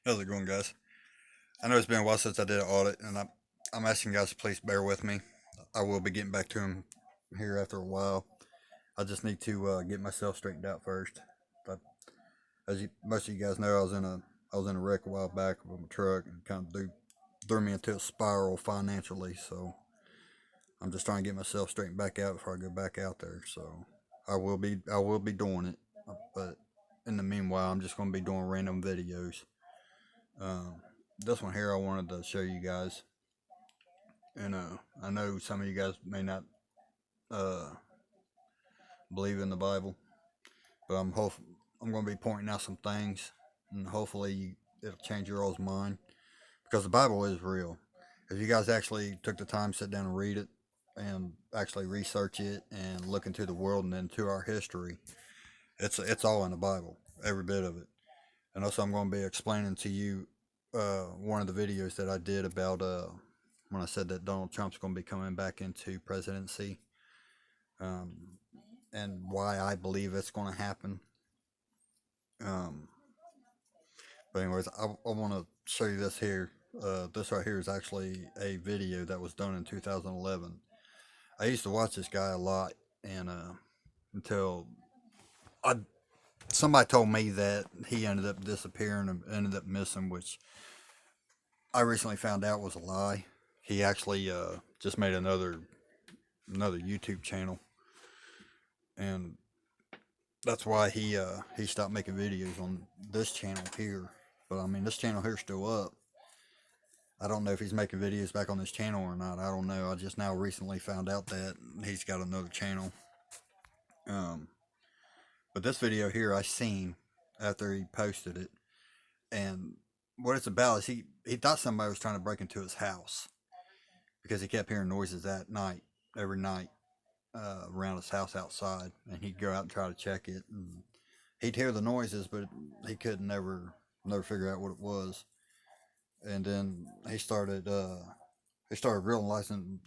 How's it going, guys? I know it's been a while since I did an audit, and I'm asking you guys to please bear with me. I will be getting back to him here after a while. I just need to get myself straightened out first. But most of you guys know, I was in a wreck a while back with my truck, and kind of threw me into a spiral financially. So I'm just trying to get myself straightened back out before I go back out there. So I will be doing it, but in the meanwhile, I'm just going to be doing random videos. Um, this one here I wanted to show you guys, and I know some of you guys may not uh, believe in the Bible, but I'm going to be pointing out some things, and hopefully it'll change your all's mind because the Bible is real. If you guys actually took the time, sit down and read it, and actually research it and look into the world and into our history, it's all in the Bible, every bit of it. And also, I'm going to be explaining to you one of the videos that I did about when I said that Donald Trump's going to be coming back into presidency, um, and why I believe it's going to happen. Um, but anyways, I want to show you this here. This right here is actually a video that was done in 2011. I used to watch this guy a lot, and until I somebody told me that he ended up disappearing and ended up missing, which I recently found out was a lie. He actually just made another YouTube channel, and that's why he stopped making videos on this channel here. But I mean, this channel here's still up. I don't know if he's making videos back on this channel or not. I don't know. I just now recently found out that he's got another channel. Um, but this video here I seen after he posted it, and what it's about is he thought somebody was trying to break into his house because he kept hearing noises that night, every night, around his house outside, and he'd go out and try to check it, and he'd hear the noises, but he could never figure out what it was. And then he started realizing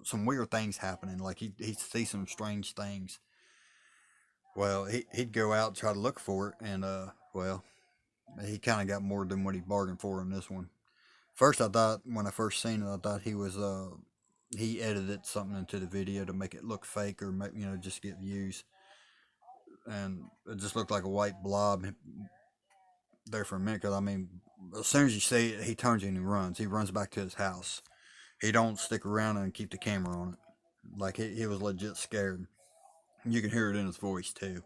some weird things happening. Like he'd see some strange things. Well, he'd go out and try to look for it, and well, he kind of got more than what he bargained for in this one. First, I thought when I first seen it, I thought he edited something into the video to make it look fake or make, just get views, and it just looked like a white blob there for a minute. Cause I mean, as soon as you see it, he turns and he runs. He runs back to his house. He don't stick around and keep the camera on it. Like he was legit scared. You can hear it in his voice too.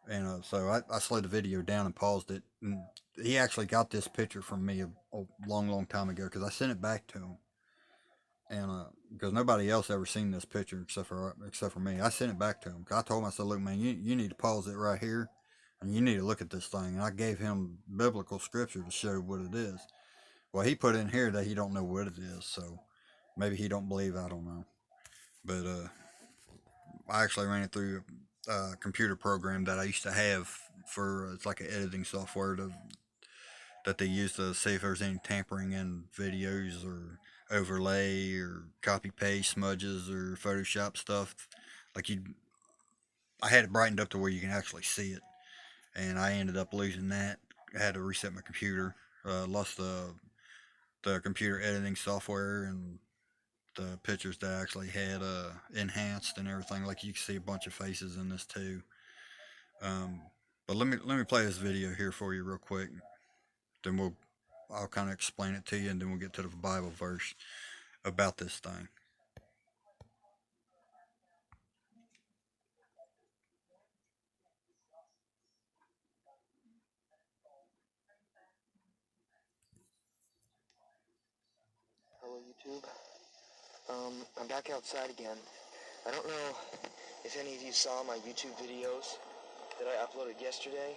And so I slowed the video down and paused it. And he actually got this picture from me a long time ago because I sent it back to him. And because nobody else ever seen this picture except for me, I sent it back to him. I told him, I said, "Look, man, you need to pause it right here, and you need to look at this thing." And I gave him biblical scripture to show what it is. Well, he put in here that he don't know what it is, so maybe he don't believe. I don't know, but I actually ran it through a computer program that I used to have for it's like an editing software that they use to see if there's any tampering in videos or overlay or copy paste smudges or Photoshop stuff. Like I had it brightened up to where you can actually see it, and I ended up losing that. I had to reset my computer. Lost the computer editing software and the pictures that I actually had enhanced and everything. Like you can see a bunch of faces in this too. Um, but let me play this video here for you real quick. Then I'll kind of explain it to you, and then we'll get to the Bible verse about this thing. Hello YouTube. I'm back outside again. I don't know if any of you saw my YouTube videos that I uploaded yesterday.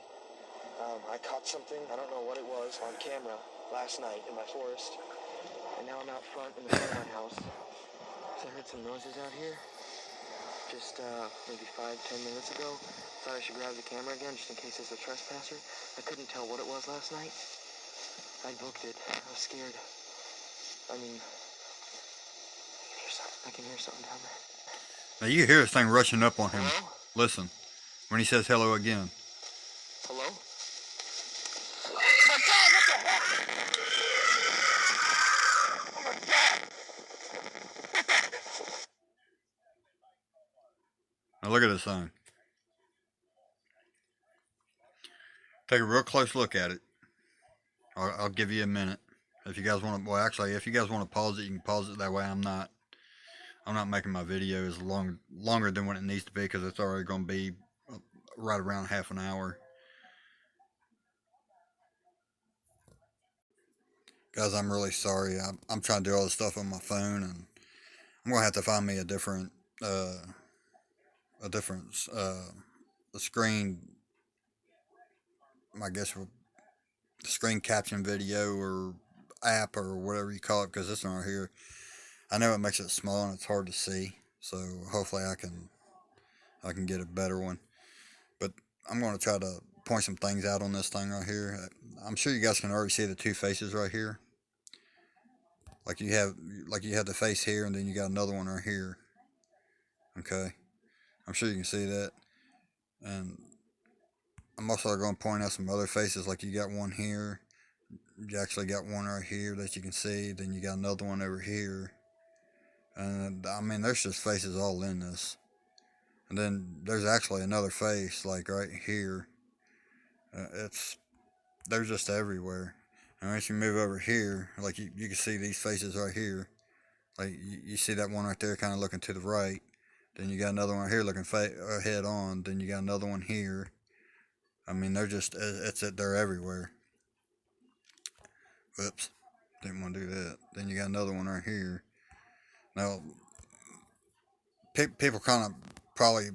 I caught something, I don't know what it was, on camera last night in my forest. And now I'm out front in the front of my house. So I heard some noises out here just maybe 5-10 minutes ago. Thought I should grab the camera again just in case it's a trespasser. I couldn't tell what it was last night. I booked it. I was scared. I mean, I can hear something down there. Now you hear this thing rushing up on him. Hello? Listen, when he says hello again. Hello? God, what the heck? Oh my God. Now look at this thing. Take a real close look at it. I'll give you a minute. If you guys want to, well, actually, if you guys want to pause it, you can pause it. That way, I'm not making my video as longer than what it needs to be because it's already going to be right around half an hour. Guys, I'm really sorry. I'm trying to do all this stuff on my phone, and I'm gonna have to find me a different screen. I guess screen caption video or app or whatever you call it, because this one right here, I know it makes it small and it's hard to see. So hopefully I can get a better one. But I'm gonna try to point some things out on this thing right here. I'm sure you guys can already see the two faces right here. Like you have the face here, and then you got another one right here. Okay, I'm sure you can see that. And I'm also going to point out some other faces. Like you got one here. You actually got one right here that you can see. Then you got another one over here. And I mean, there's just faces all in this. And then there's actually another face, like right here. They're just everywhere. And once you move over here, like you can see these faces right here. Like you see that one right there, kind of looking to the right. Then you got another one right here looking head on. Then you got another one here. I mean, they're everywhere. Whoops, didn't want to do that. Then you got another one right here. Now, people kind of probably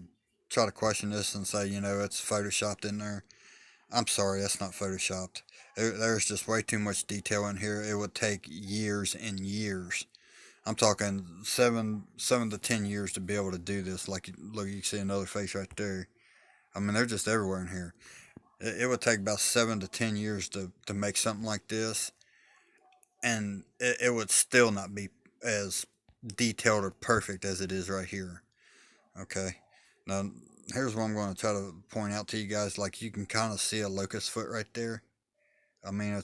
try to question this and say, it's photoshopped in there. I'm sorry, that's not photoshopped. There's just way too much detail in here. It would take years and years. I'm talking 7 to 10 years to be able to do this. Like, look, you can see another face right there. I mean, they're just everywhere in here. It would take about 7 to 10 years to make something like this, and it would still not be as detailed or perfect as it is right here. Okay, now here's what I'm going to try to point out to you guys. Like you can kind of see a locust foot right there. I mean,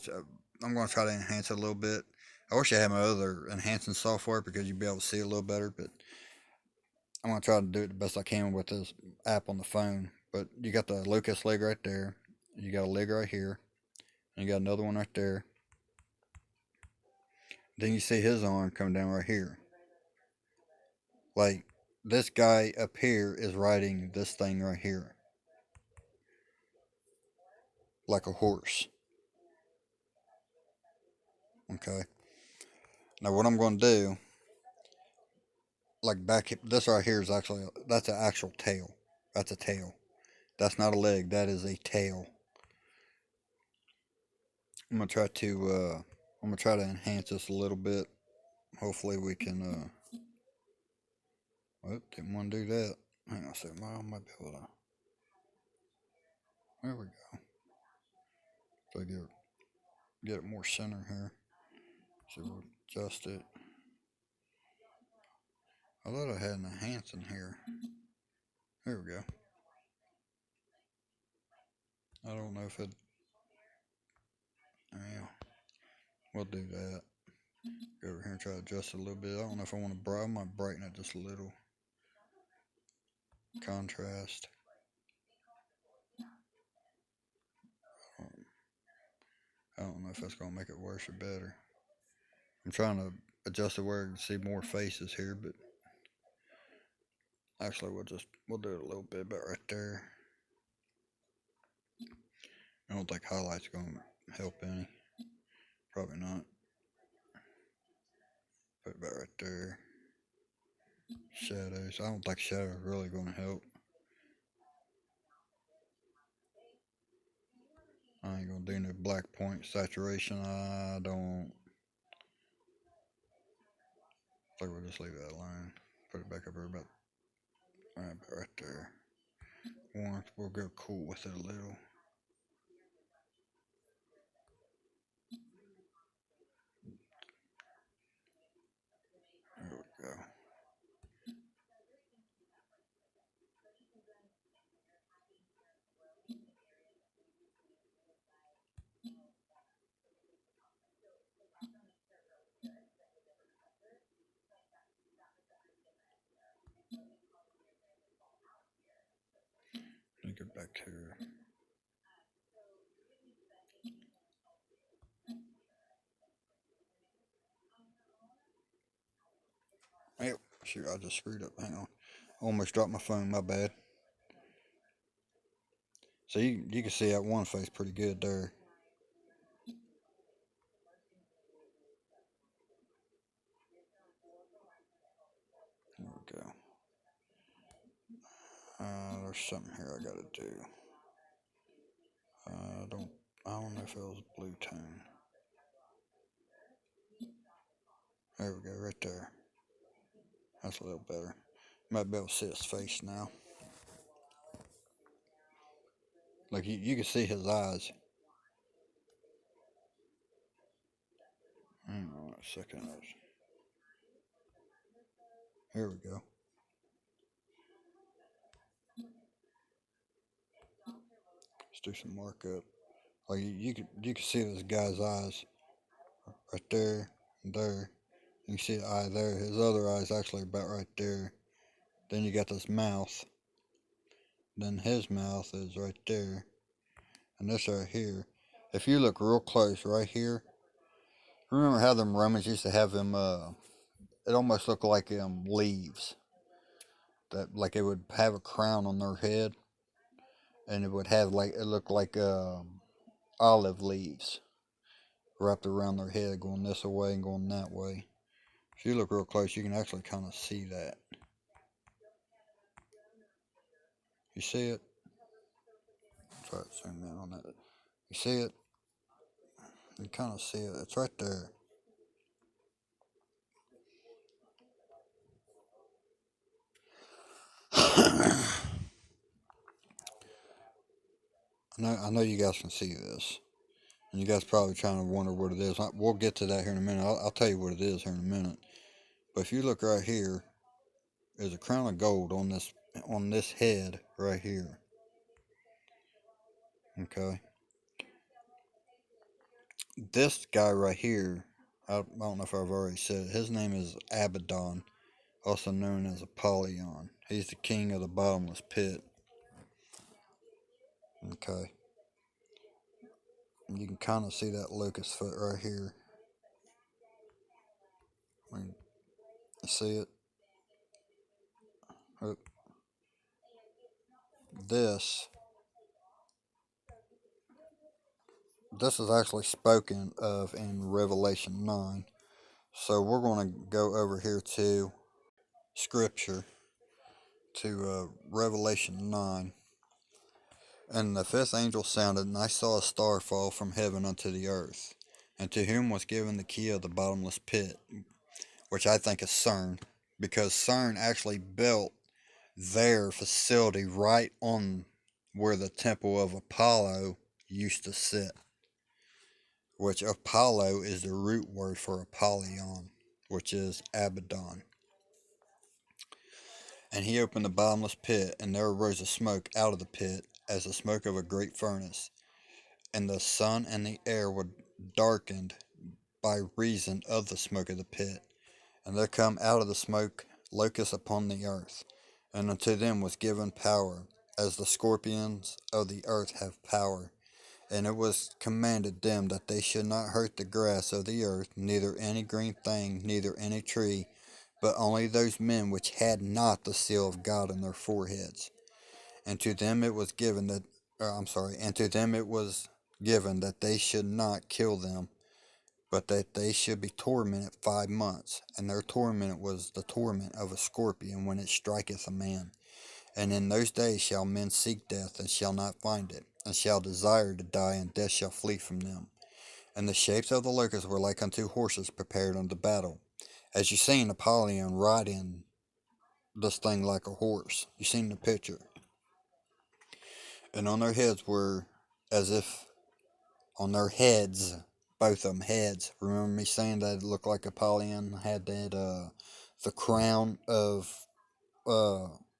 I'm going to try to enhance it a little bit. I wish I had my other enhancing software because you'd be able to see it a little better, but I'm going to try to do it the best I can with this app on the phone. But you got the locust leg right there. You got a leg right here. And you got another one right there. Then you see his arm coming down right here. Like, this guy up here is riding this thing right here. Like a horse. Okay. Now what I'm going to do, like this right here is that's an actual tail. That's a tail. That's not a leg. That is a tail. I'm going to try to enhance this a little bit. Hopefully we can, didn't want to do that. Hang on a second, I might be able to. There we go. So get it more center here. So we'll adjust it. I thought I had an enhance in here. There we go. I don't know if it. Yeah, we'll do that. Go over here and try to adjust it a little bit. I don't know if I want to I might brighten it just a little. Contrast. I don't know if that's going to make it worse or better. I'm trying to adjust it where you can see more faces here, but actually we'll do it a little bit about right there. I don't think highlight's going to help any. Probably not. Put it about right there. Shadows. I don't think shadows are really going to help. I ain't going to do no black point saturation. I don't. I think we'll just leave that alone. Put it back up here about right there. Warmth, we'll go cool with it a little. There we go. get back here. Hey, shoot, I just screwed up. Hang on. Almost dropped my phone, my bad. So you can see that one face pretty good there. There we go. There's something here I gotta do. I don't know if it was blue tone. There we go, right there. That's a little better. Might be able to see his face now. Like you can see his eyes. Hang on a second. Here we go. Let's do some markup. Like you can see this guy's eyes right there and there. You can see the eye there. His other eye's actually about right there. Then you got this mouth. Then his mouth is right there. And this right here. If you look real close right here, remember how them Romans used to have them it almost looked like leaves. That like it would have a crown on their head and it would have like it looked like olive leaves wrapped around their head going this way and going that way. If you look real close you can actually kind of see that. You see it? Try to zoom in on that. You see it? You kind of see it. It's right there. I know you guys can see this. And you guys probably trying to wonder what it is. We'll get to that here in a minute. I'll tell you what it is here in a minute. But if you look right here, there's a crown of gold on this head right here. Okay. This guy right here, I don't know if I've already said it. His name is Abaddon, also known as Apollyon. He's the king of the bottomless pit. Okay. And you can kind of see that locust foot right here. You see it? This is actually spoken of in Revelation 9. So we're going to go over here to Scripture, to Revelation 9. And the fifth angel sounded, and I saw a star fall from heaven unto the earth, and to whom was given the key of the bottomless pit, which I think is CERN, because CERN actually built their facility right on where the temple of Apollo used to sit, which Apollo is the root word for Apollyon, which is Abaddon. And he opened the bottomless pit, and there arose a smoke out of the pit, as the smoke of a great furnace. And the sun and the air were darkened by reason of the smoke of the pit. And there come out of the smoke locusts upon the earth, and unto them was given power, as the scorpions of the earth have power. And it was commanded them that they should not hurt the grass of the earth, neither any green thing, neither any tree, but only those men which had not the seal of God in their foreheads. And to them it was given that, and to them it was given that they should not kill them, but that they should be tormented 5 months. And their torment was the torment of a scorpion when it striketh a man. And in those days shall men seek death, and shall not find it, and shall desire to die, and death shall flee from them. And the shapes of the locusts were like unto horses prepared unto battle. As you seen Apollyon riding this thing like a horse. You seen the picture. And on their heads were as if on their heads, both of them heads. Remember me saying that it looked like Apollyon had that the crown of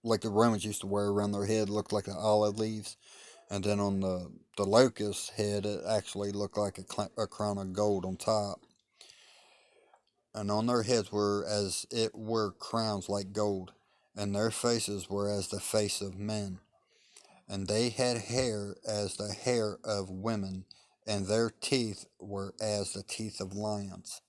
like the Romans used to wear around their head, looked like the olive leaves. And then on the locust head, it actually looked like a crown of gold on top. And on their heads were as it were crowns like gold, and their faces were as the face of men. And they had hair as the hair of women, and their teeth were as the teeth of lions.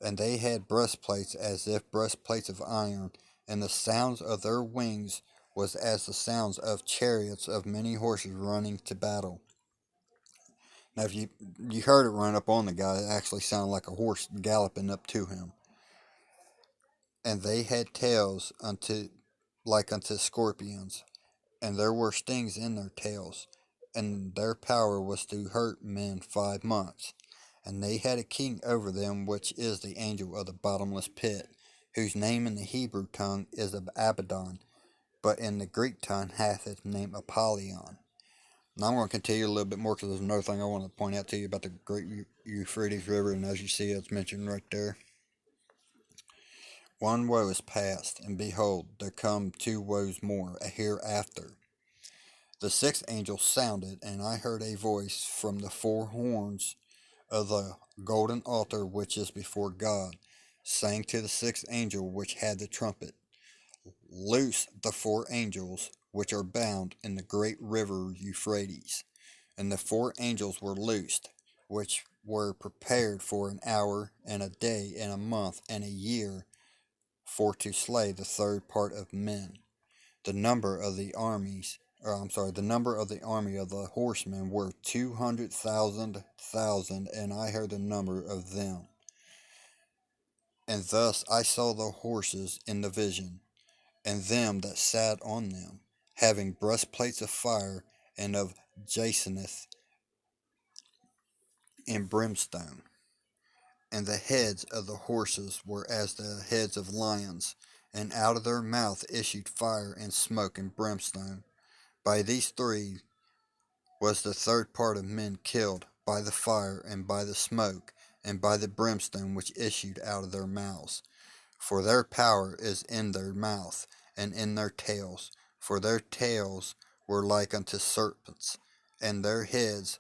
And they had breastplates as if breastplates of iron, and the sounds of their wings was as the sounds of chariots of many horses running to battle. Now, if you heard it run up on the guy, it actually sounded like a horse galloping up to him. And they had tails unto like unto scorpions, and there were stings in their tails, and their power was to hurt men 5 months. And they had a king over them, which is the angel of the bottomless pit, whose name in the Hebrew tongue is Abaddon, but in the Greek tongue hath its name Apollyon. Now I'm going to continue a little bit more because there's another thing I want to point out to you about the Great Euphrates River, and as you see, it's mentioned right there. One woe is past, and behold, there come 2 woes more, a hereafter. The sixth angel sounded, and I heard a voice from the 4 horns of the golden altar which is before God, saying to the sixth angel which had the trumpet, Loose the 4 angels which are bound in the great river Euphrates. And the 4 angels were loosed, which were prepared for an hour, and a day, and a month, and a year, for to slay the third part of men. The number of the armies, the number of the army of the horsemen were 200,000, and I heard the number of them. And thus I saw the horses in the vision, and them that sat on them, having breastplates of fire and of jacinth and brimstone. And the heads of the horses were as the heads of lions, and out of their mouth issued fire and smoke and brimstone. By these 3 was the third part of men killed, by the fire, and by the smoke, and by the brimstone which issued out of their mouths. For their power is in their mouth, and in their tails. For their tails were like unto serpents, and their heads,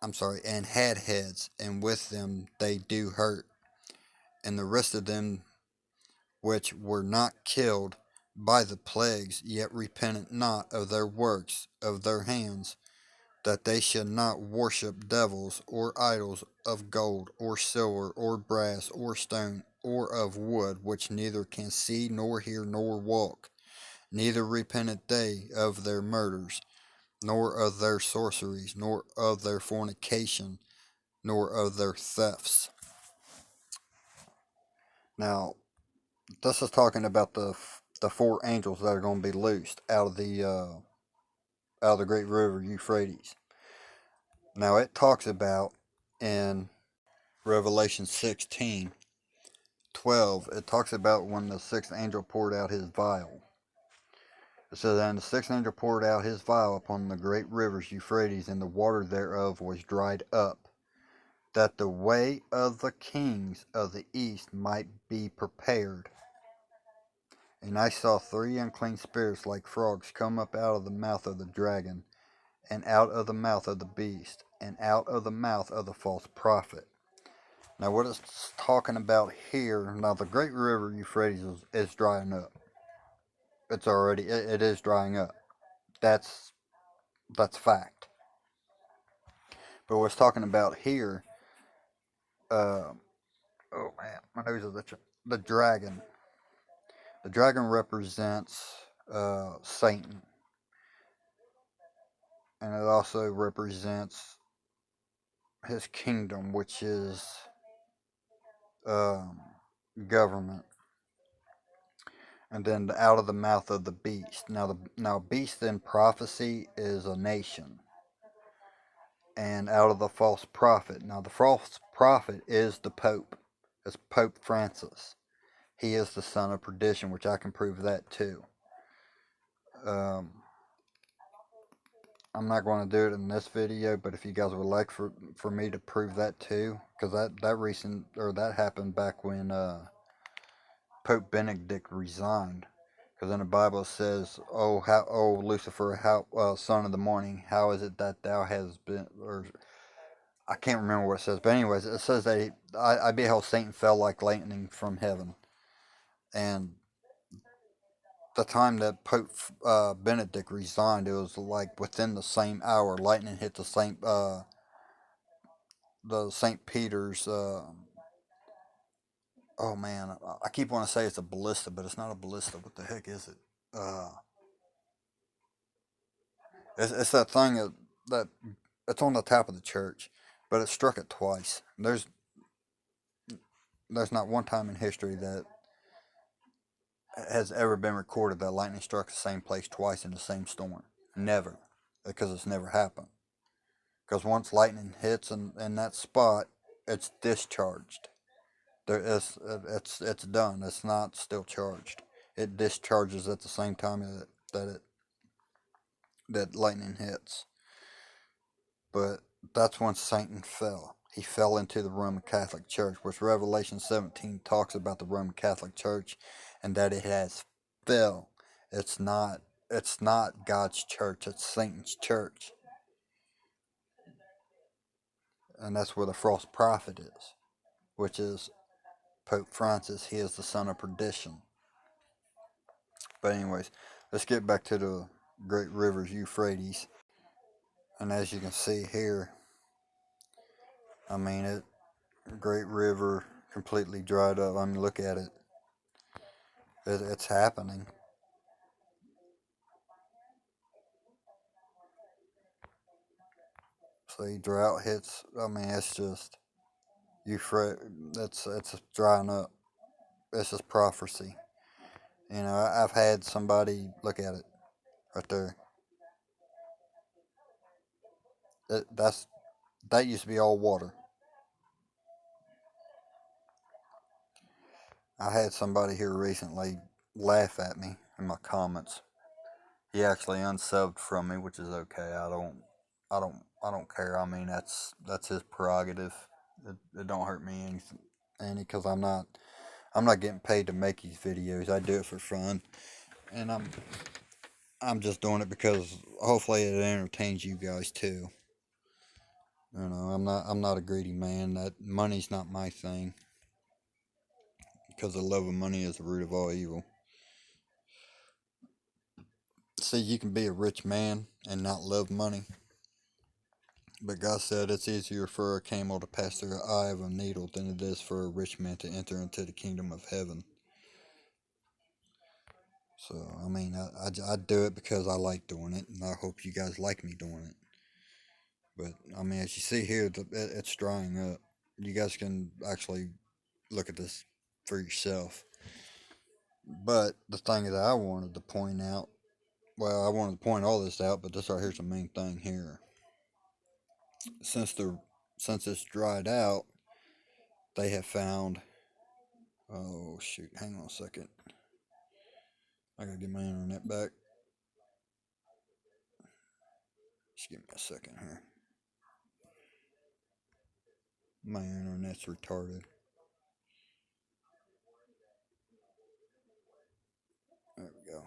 and had heads, and with them they do hurt. And the rest of them which were not killed by the plagues, yet repented not of their works of their hands, that they should not worship devils or idols of gold or silver or brass or stone or of wood, which neither can see nor hear nor walk. Neither repented they of their murders, nor of their sorceries, nor of their fornication, nor of their thefts. Now, this is talking about the 4 angels that are going to be loosed out of the great river Euphrates. Now, it talks about in Revelation 16:12, it talks about when the 6th angel poured out his vial. It says, And the 6th angel poured out his vial upon the great rivers Euphrates, and the water thereof was dried up, that the way of the kings of the east might be prepared. And I saw 3 unclean spirits like frogs come up out of the mouth of the dragon, and out of the mouth of the beast, and out of the mouth of the false prophet. Now, what it's talking about here, now the great river Euphrates is drying up. It is drying up. That's fact. But what's talking about here, oh man, my nose is itching. The dragon. The dragon represents Satan, and it also represents his kingdom, which is um, government. And then out of the mouth of the beast. Now beast in prophecy is a nation. And out of the false prophet. Now the false prophet is the Pope. It's Pope Francis. He is the son of perdition, which I can prove that too. Um, I'm not going to do it in this video, but if you guys would like for me to prove that too, because that happened back when Pope Benedict resigned. Because in the Bible it says, "Oh Lucifer, son of the morning, how is it that thou hast been?" Or I can't remember what it says, but anyways, it says that I beheld Satan fell like lightning from heaven, and the time that Pope Benedict resigned, it was like within the same hour, lightning hit the St. Peter's. Oh man, I keep wanting to say it's a ballista, but it's not a ballista. What the heck is it? Uh, it's that thing that it's on the top of the church, but it struck it twice. There's not one time in history that has ever been recorded that lightning struck the same place twice in the same storm. Never, because it's never happened. Because once lightning hits in that spot, it's discharged. It's done. It's not still charged. It discharges at the same time that lightning hits. But that's when Satan fell. He fell into the Roman Catholic Church, which Revelation 17 talks about the Roman Catholic Church, and that it has fell. It's not. It's not God's church. It's Satan's church, and that's where the false prophet is, which is Pope Francis. He is the son of perdition. But anyways, let's get back to the great rivers Euphrates. And as you can see here, I mean it, great river completely dried up. I mean, look at it. It's happening. See, drought hits. I mean, it's just Euphrates. It's drying up. It's just prophecy. You know, I've had somebody look at it right there. That used to be all water. I had somebody here recently laugh at me in my comments. He actually unsubbed from me, which is okay. I don't care. I mean, that's his prerogative. It don't hurt me any because I'm not getting paid to make these videos. I do it for fun, and I'm just doing it because hopefully it entertains you guys too. You know, I'm not a greedy man. That money's not my thing because the love of money is the root of all evil. See, you can be a rich man and not love money. But God said it's easier for a camel to pass through the eye of a needle than it is for a rich man to enter into the kingdom of heaven. So, I mean, I do it because I like doing it, and I hope you guys like me doing it. But, I mean, as you see here, it's drying up. You guys can actually look at this for yourself. But the thing that I wanted to point out, well, I wanted to point all this out, but this right here's the main thing here. Since the since it's dried out, they have found. Oh shoot! Hang on a second. I gotta get my internet back. Just give me a second here. My internet's retarded. There we go.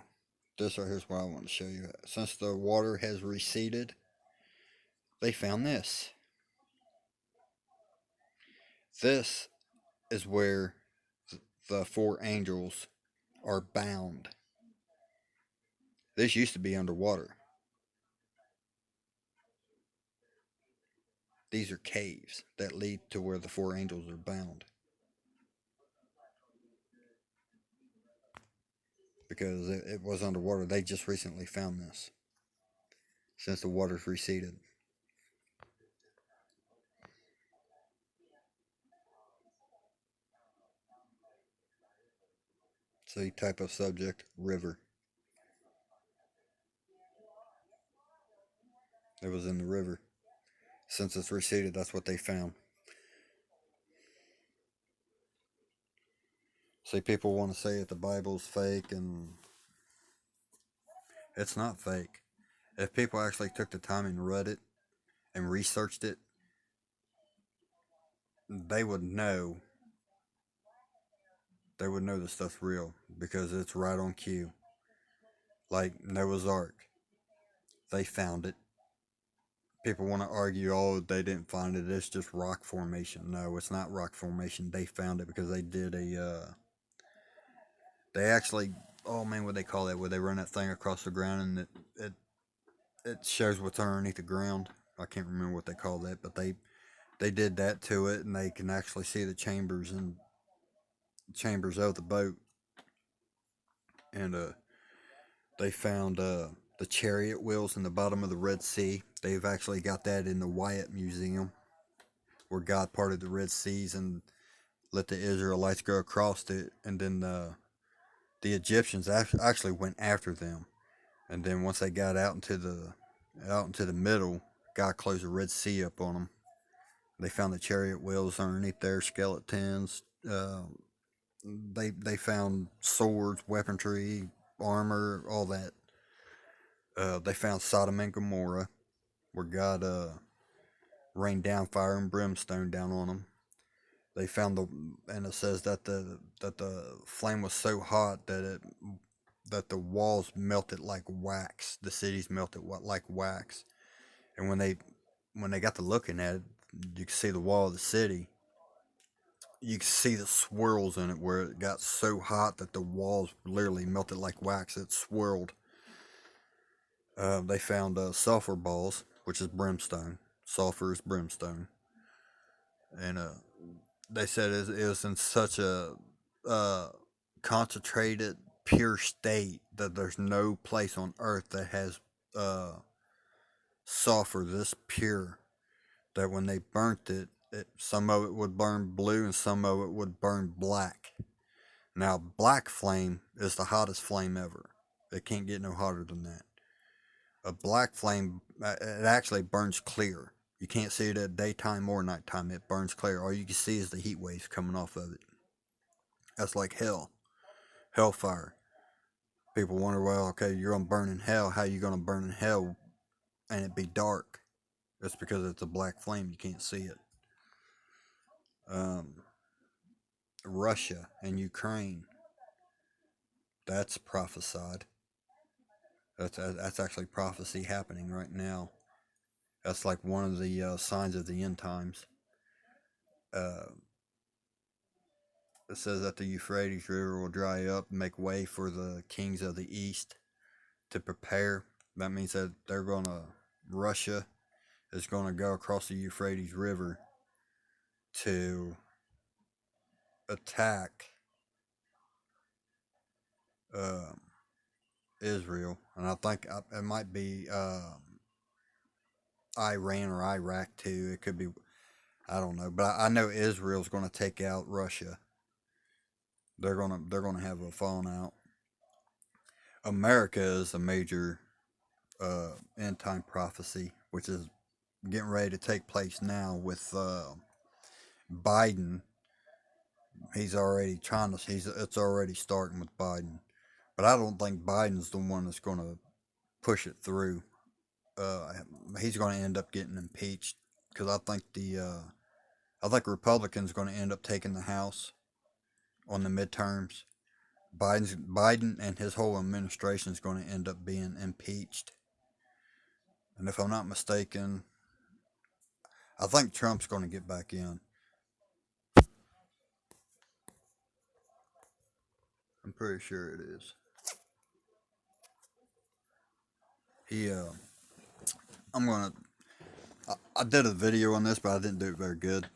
This right here's what I want to show you. Since the water has receded, they found this. This is where the four angels are bound. This used to be underwater. These are caves that lead to where the four angels are bound. Because it was underwater. They just recently found this since the water's receded. See, type of subject, river. It was in the river. Since it's receded, that's what they found. See, people want to say that the Bible's fake, and it's not fake. If people actually took the time and read it and researched it, they would know. They would know the stuff's real because it's right on cue. Like Noah's Ark, they found it. People want to argue, oh, they didn't find it. It's just rock formation. No, it's not rock formation. They found it because they did a. They actually oh man, what they call that? Where they run that thing across the ground and it shows what's underneath the ground. I can't remember what they call that, but they did that to it, and they can actually see the chambers of the boat. And they found the chariot wheels in the bottom of the Red Sea. They've actually got that in the Wyatt Museum, where God parted the Red Seas and let the Israelites go across it, and then the Egyptians actually went after them. And then once they got out into the middle, God closed the Red Sea up on them. They found the chariot wheels underneath their skeletons. They found swords, weaponry, armor, all that. They found Sodom and Gomorrah, where God rained down fire and brimstone down on them. They found and it says that the flame was so hot that the walls melted like wax. The cities melted like wax. And when they got to looking at it, you could see the wall of the city. You could see the swirls in it where it got so hot that the walls literally melted like wax. It swirled. They found sulfur balls, which is brimstone. Sulfur is brimstone. And they said it was in such a uh, concentrated, pure state that there's no place on earth that has sulfur this pure. That when they burnt some of it would burn blue and some of it would burn black. Now, black flame is the hottest flame ever. It can't get no hotter than that. A black flame, it actually burns clear. You can't see it at daytime or nighttime. It burns clear. All you can see is the heat waves coming off of it. That's like hell. Hellfire. People wonder, well, okay, you're going to burn in hell. How are you going to burn in hell and it be dark? That's because it's a black flame. You can't see it. Russia and Ukraine. That's prophesied. That's actually prophecy happening right now. That's like one of the signs of the end times. Uh, it says that the Euphrates River will dry up and make way for the kings of the east to prepare. That means that Russia is going to go across the Euphrates River to attack uh, Israel. And I think it might be Iran or Iraq too. It could be, I don't know, but I know Israel's going to take out Russia. They're gonna have a falling out. America is a major end time prophecy, which is getting ready to take place now with Biden. He's already trying to. It's already starting with Biden, but I don't think Biden's the one that's going to push it through. He's going to end up getting impeached because I think Republicans going to end up taking the House on the midterms. Biden and his whole administration is going to end up being impeached. And if I'm not mistaken, I think Trump's going to get back in. I'm pretty sure it is. He, I'm gonna. I did a video on this, but I didn't do it very good.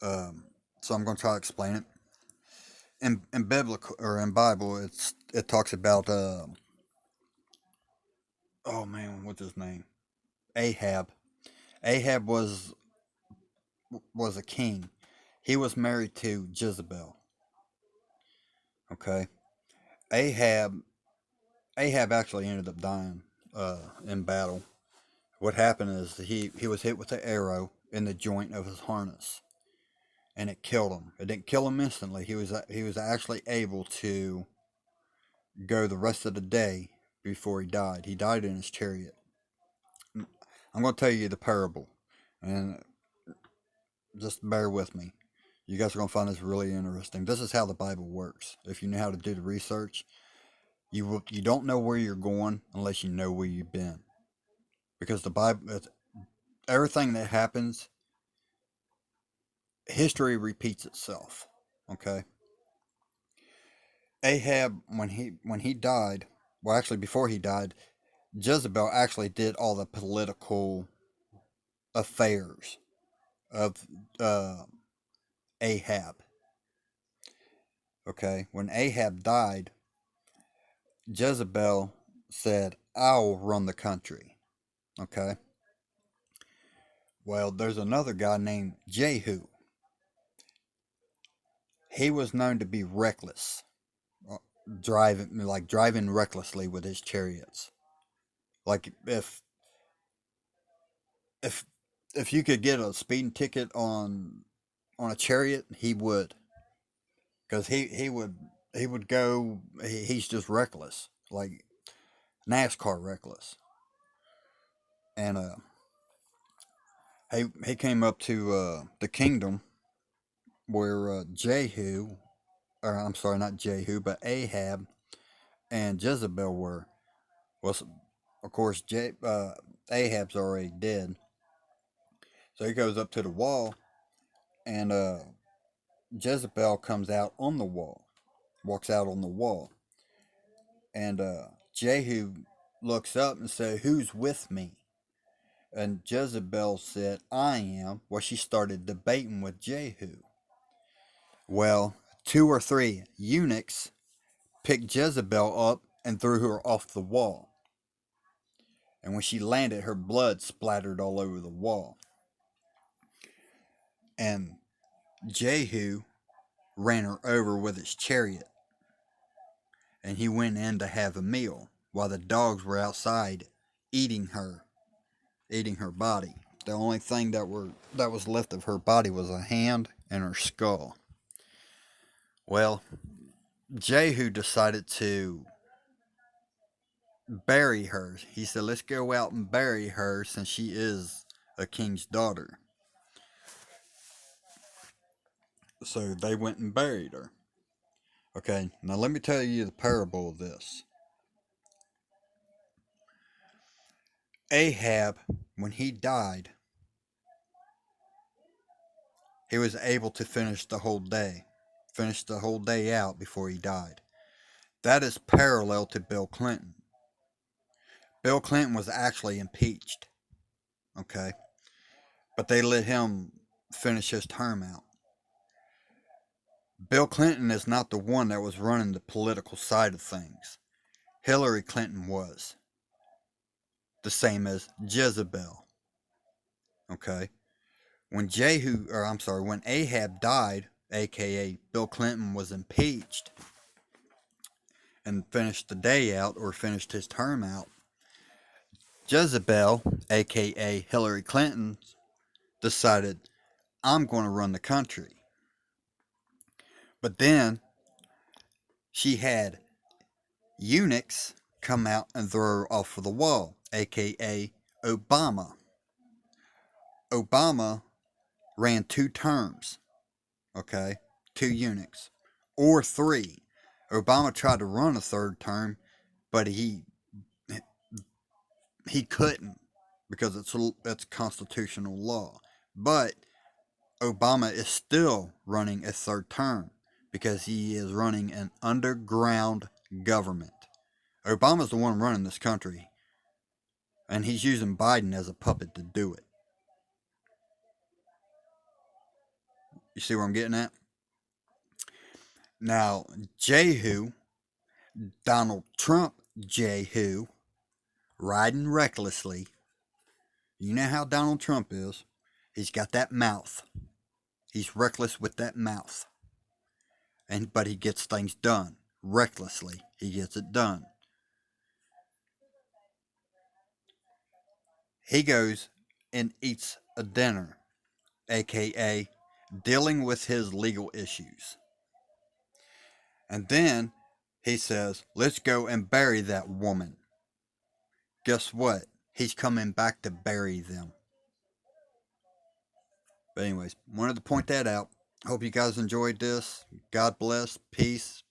So I'm gonna try to explain it. In biblical or in Bible, it talks about oh man, what's his name? Ahab. Ahab was a king. He was married to Jezebel. Okay. Ahab Ahab actually ended up dying in battle. What happened is he was hit with an arrow in the joint of his harness, and it killed him. It didn't kill him instantly. He was actually able to go the rest of the day before he died. He died in his chariot. I'm going to tell you the parable, and just bear with me. You guys are going to find this really interesting. This is how the Bible works. If you know how to do the research, you don't know where you're going unless you know where you've been. Because the Bible, everything that happens, history repeats itself. Okay? Ahab, when he died, well, actually before he died, Jezebel actually did all the political affairs of uh, Ahab. Okay, when Ahab died, Jezebel said, "I'll run the country." Okay. Well, there's another guy named Jehu. He was known to be reckless, uh, driving recklessly with his chariots. Like if if you could get a speeding ticket on a chariot, he would, because he would go. He's just reckless, like NASCAR reckless, and he came up to the kingdom where Jehu, or I'm sorry, not Jehu, but Ahab and Jezebel were. Well, of course, Ahab's already dead, so he goes up to the wall, and Jezebel comes out on the wall, walks out on the wall, and Jehu looks up and says, "Who's with me?" And Jezebel said, "I am." Well, she started debating with Jehu. Well, two or three eunuchs picked Jezebel up and threw her off the wall. And when she landed, her blood splattered all over the wall. And Jehu ran her over with his chariot. And he went in to have a meal while the dogs were outside eating her body. The only thing that was left of her body was a hand and her skull. Well, Jehu decided to bury her. He said, "Let's go out and bury her since she is a king's daughter." So they went and buried her. Okay, now let me tell you the parable of this. Ahab, when he died, he was able to finish the whole day out before he died. That is parallel to Bill Clinton. Bill Clinton was actually impeached, okay, but they let him finish his term out. Bill Clinton is not the one that was running the political side of things. Hillary Clinton was. The same as Jezebel. Okay? When Ahab died, aka Bill Clinton was impeached and finished the day out or finished his term out, Jezebel, aka Hillary Clinton, decided, "I'm going to run the country." But then she had eunuchs come out and throw her off of the wall, aka Obama. Obama ran 2 terms, okay? 2 eunuchs, or 3. Obama tried to run a third term, but he couldn't because it's constitutional law. But Obama is still running a third term because he is running an underground government. Obama's the one running this country, and he's using Biden as a puppet to do it. You see where I'm getting at? Now, Jehu, Donald Trump Jehu, riding recklessly. You know how Donald Trump is. He's got that mouth. He's reckless with that mouth. But he gets things done. Recklessly, he gets it done. He goes and eats a dinner, aka dealing with his legal issues. And then he says, "Let's go and bury that woman." Guess what? He's coming back to bury them. But anyways, wanted to point that out. Hope you guys enjoyed this. God bless. Peace.